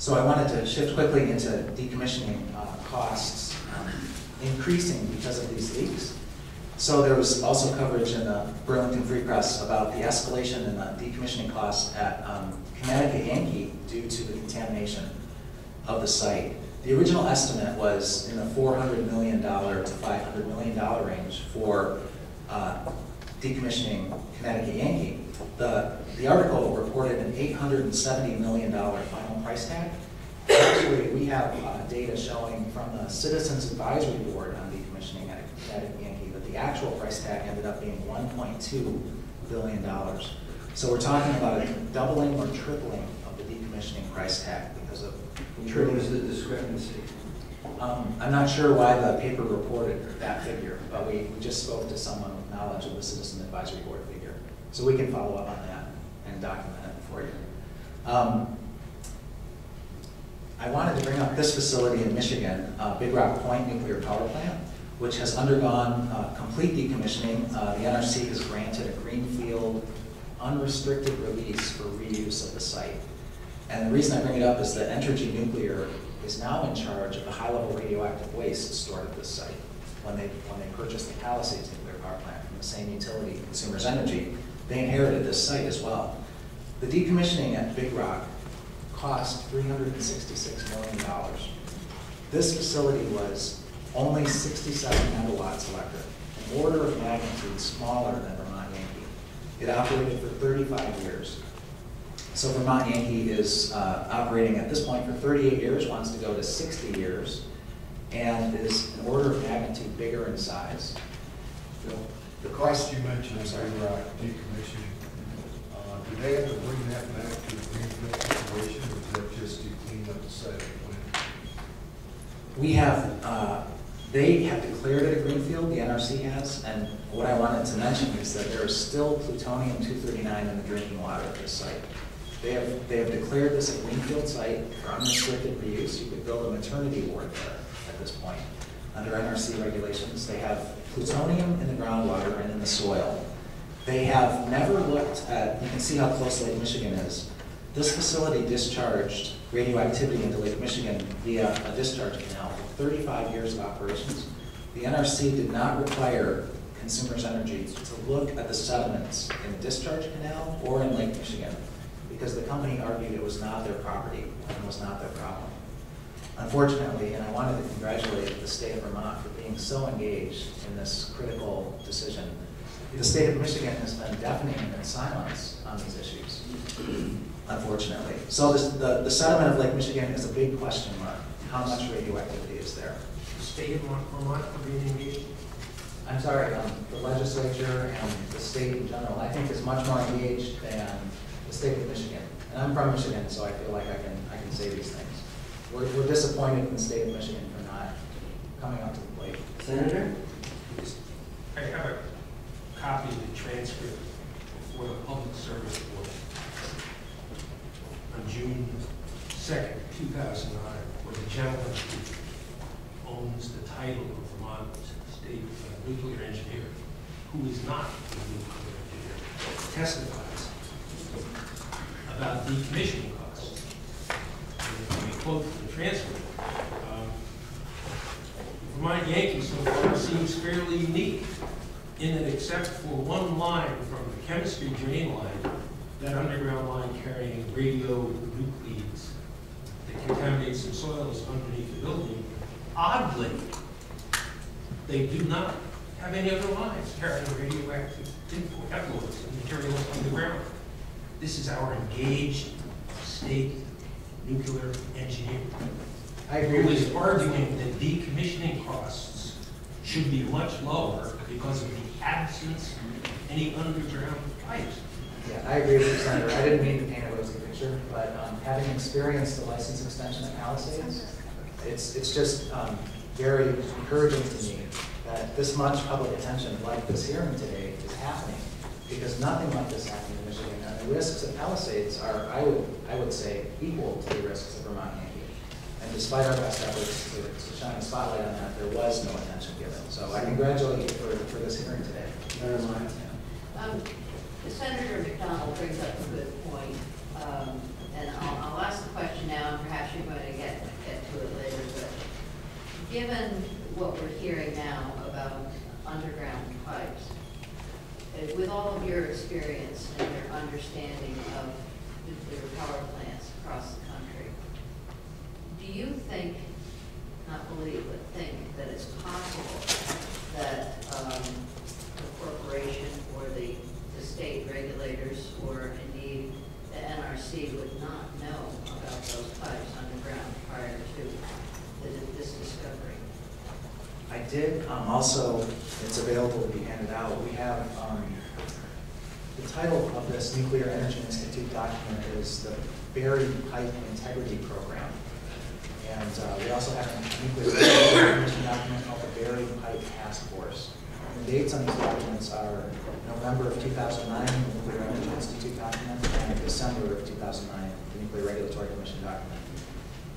So I wanted to shift quickly into decommissioning costs increasing because of these leaks. So there was also coverage in the Burlington Free Press about the escalation in the decommissioning costs at Connecticut Yankee due to the contamination of the site. The original estimate was in the $400 million to $500 million range for decommissioning Connecticut Yankee. The article reported an $870 million final price tag. Actually, we have data showing from the Citizens Advisory Board on decommissioning at Connecticut Yankee that the actual price tag ended up being $1.2 billion. So we're talking about a doubling or tripling of the decommissioning price tag because of What is the discrepancy? I'm not sure why the paper reported that figure, but we just spoke to someone with knowledge of the Citizen Advisory Board figure. So we can follow up on that and document it for you. I wanted to bring up this facility in Michigan, Big Rock Point Nuclear Power Plant, which has undergone complete decommissioning. The NRC has granted a greenfield, unrestricted release for reuse of the site. And the reason I bring it up is that Entergy Nuclear is now in charge of the high-level radioactive waste stored at this site. When they purchased the Palisades nuclear power plant from the same utility, Consumers Energy, they inherited this site as well. The decommissioning at Big Rock cost $366 million. This facility was only 67 megawatts electric, an order of magnitude smaller than Vermont Yankee. It operated for 35 years. So Vermont Yankee is operating at this point for 38 years, wants to go to 60 years, and is an order of magnitude bigger in size. Bill, the cost you mentioned is Big Rock decommissioning. Do they have to bring that back to the greenfield situation, or is that just to clean up the site of the plant? We have, they have declared it a greenfield, the NRC has, and what I wanted to mention is that there is still plutonium-239 in the drinking water at this site. They have declared this a greenfield site for unrestricted reuse. You could build a maternity ward there at this point. Under NRC regulations, they have plutonium in the groundwater and in the soil. They have never looked at, you can see how close Lake Michigan is. This facility discharged radioactivity into Lake Michigan via a discharge canal for 35 years of operations. The NRC did not require Consumers Energy to look at the sediments in the discharge canal or in Lake Michigan, because the company argued it was not their property and was not their problem. Unfortunately, and I wanted to congratulate the state of Vermont for being so engaged in this critical decision, the state of Michigan has been deafening in its silence on these issues, unfortunately. So the sediment of Lake Michigan is a big question mark. How much radioactivity is there? The state of Vermont for being engaged? I'm sorry, the legislature and the state in general, I think, is much more engaged than the state of Michigan. And I'm from Michigan, so I feel like I can say these things. We're disappointed in the state of Michigan for not coming up to the plate. Senator? I have a copy of the transcript before the Public Service Board on June 2nd, 2009, where the gentleman who owns the title of Vermont State Nuclear Engineer, who is not a nuclear engineer, testifies about decommissioning costs. And we quote from the transcript. Vermont Yankee so far seems fairly unique in that, except for one line from the chemistry drain line, that underground line carrying radionuclides that contaminates some soils underneath the building, oddly, they do not have any other lines carrying radioactive effluents and materials underground. This is our engaged state nuclear engineer. I agree who with is you. arguing that decommissioning costs should be much lower because of the absence of any underground pipes. Yeah, I agree with you, Senator. I didn't mean to paint a rosy picture, but having experienced the license extension at Palisades, it's just very encouraging to me that this much public attention, like this hearing today, is happening, because nothing like this happened in Michigan. And the risks at Palisades are, I would say, equal to the risks of Vermont Yankee. And despite our best efforts to shine a spotlight on that, there was no attention given. So I congratulate you for this hearing today. Senator McDonald brings up a good point, and I'll ask the question now, and perhaps you given what we're hearing now about underground pipes, with all of your experience and your understanding of nuclear power plants across the country, do you think, not believe, but think that it's possible that the corporation or the state regulators or indeed the NRC would not know about those pipes underground prior to this discovery? I did, also, it's available to be handed out. We have, the title of this Nuclear Energy Institute document is the Buried Pipe Integrity Program. And we also have a Nuclear Regulatory Commission document called the Buried Pipe Task Force. And the dates on these documents are November of 2009, the Nuclear Energy Institute document, and December of 2009, the Nuclear Regulatory Commission document.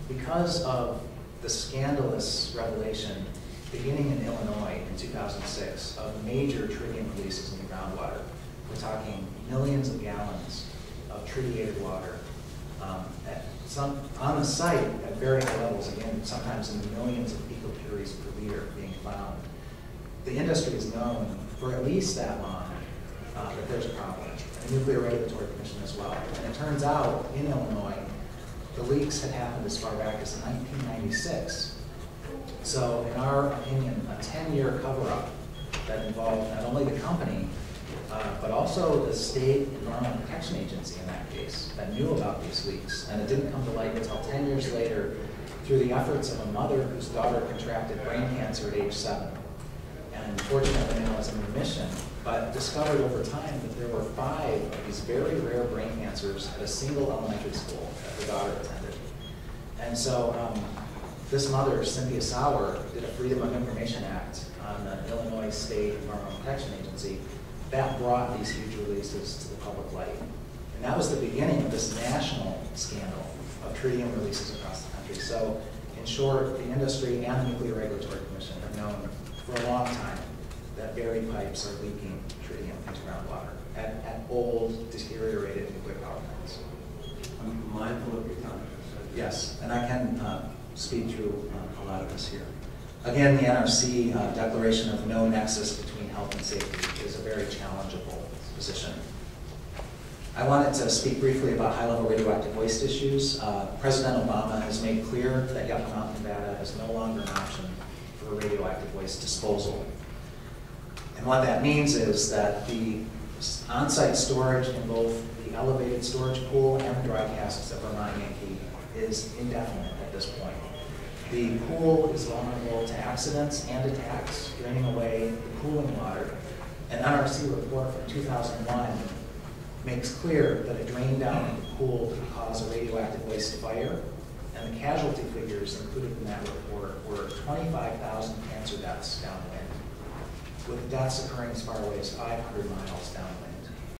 Because of the scandalous revelation beginning in Illinois in 2006 of major tritium releases in the groundwater, we're talking millions of gallons of tritiated water on the site at very high levels, again, sometimes in the millions of picocuries per liter being found. The industry has known for at least that long that there's a problem. The Nuclear Regulatory Commission as well. And it turns out, in Illinois, the leaks had happened as far back as 1996. So, in our opinion, a 10-year cover-up that involved not only the company, but also the state Environmental Protection Agency in that case, that knew about these leaks. And it didn't come to light until 10 years later through the efforts of a mother whose daughter contracted brain cancer at age 7. And fortunately now is in remission, but discovered over time that there were 5 of these very rare brain cancers at a single elementary school that her daughter attended. And so this mother, Cynthia Sauer, did a Freedom of Information Act on the Illinois State Environmental Protection Agency. That brought these huge releases to the public light. And that was the beginning of this national scandal of tritium releases across the country. So, in short, the industry and the Nuclear Regulatory Commission have known for a long time that buried pipes are leaking tritium into groundwater at old, deteriorated nuclear power plants. I'm mindful of your time. Yes, and I can speed through a lot of this here. Again, the NRC declaration of no nexus between health and safety is a very challengeable position. I wanted to speak briefly about high-level radioactive waste issues. President Obama has made clear that Yucca Mountain, Nevada is no longer an option for radioactive waste disposal. And what that means is that the on-site storage in both the elevated storage pool and the dry casks at Vermont Yankee is indefinite at this point. The pool is vulnerable to accidents and attacks, draining away the cooling water. An NRC report from 2001 makes clear that a drain down in the pool could cause a radioactive waste fire, and the casualty figures included in that report were 25,000 cancer deaths downwind, with deaths occurring as far away as 500 miles downwind.